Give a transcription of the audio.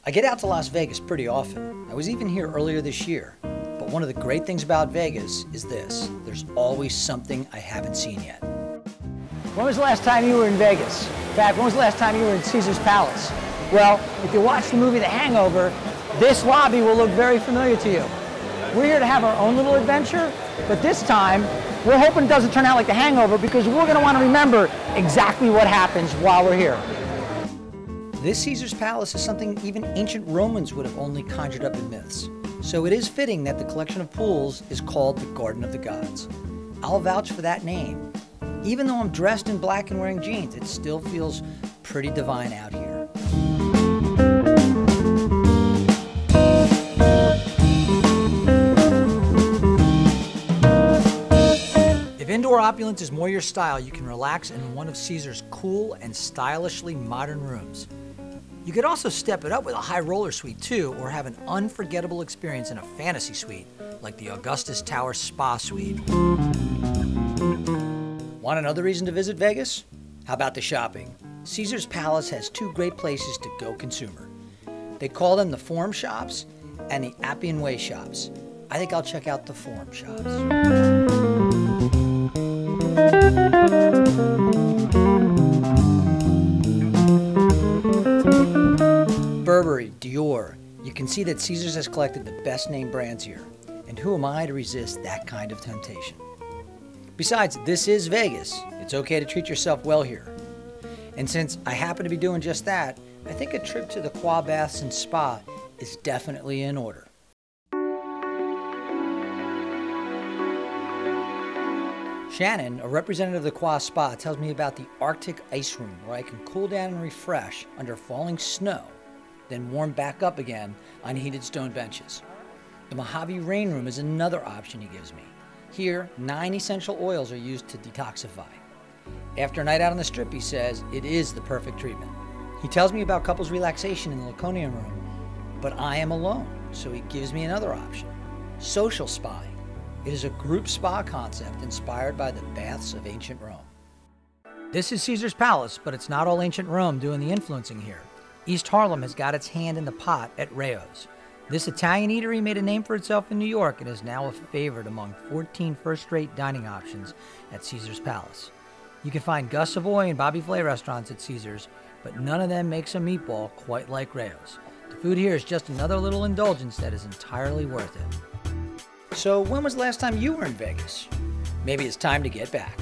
I get out to Las Vegas pretty often. I was even here earlier this year. But one of the great things about Vegas is this: there's always something I haven't seen yet. When was the last time you were in Vegas? In fact, when was the last time you were in Caesar's Palace? Well, if you watch the movie The Hangover, this lobby will look very familiar to you. We're here to have our own little adventure, but this time, we're hoping it doesn't turn out like The Hangover because we're going to want to remember exactly what happens while we're here. This Caesar's Palace is something even ancient Romans would have only conjured up in myths. So it is fitting that the collection of pools is called the Garden of the Gods. I'll vouch for that name. Even though I'm dressed in black and wearing jeans, it still feels pretty divine out here. If indoor opulence is more your style, you can relax in one of Caesar's cool and stylishly modern rooms. You could also step it up with a high roller suite too, or have an unforgettable experience in a fantasy suite, like the Augustus Tower Spa Suite. Want another reason to visit Vegas? How about the shopping? Caesar's Palace has two great places to go consumer. They call them the Forum Shops and the Appian Way Shops. I think I'll check out the Forum Shops. Burberry, Dior. You can see that Caesars has collected the best name brands here. And who am I to resist that kind of temptation? Besides, this is Vegas. It's okay to treat yourself well here. And since I happen to be doing just that, I think a trip to the Qua Baths and Spa is definitely in order. Shannon, a representative of the Qua Spa, tells me about the Arctic ice room where I can cool down and refresh under falling snow, then warm back up again on heated stone benches. The Mojave Rain Room is another option he gives me. Here, 9 essential oils are used to detoxify. After a night out on the Strip, he says, it is the perfect treatment. He tells me about couples relaxation in the Laconian Room, but I am alone, so he gives me another option: social spying. It is a group spa concept inspired by the baths of ancient Rome. This is Caesar's Palace, but it's not all ancient Rome doing the influencing here. East Harlem has got its hand in the pot at Rao's. This Italian eatery made a name for itself in New York and is now a favorite among 14 first-rate dining options at Caesar's Palace. You can find Gus Savoy and Bobby Flay restaurants at Caesar's, but none of them makes a meatball quite like Rao's. The food here is just another little indulgence that is entirely worth it. So when was the last time you were in Vegas? Maybe it's time to get back.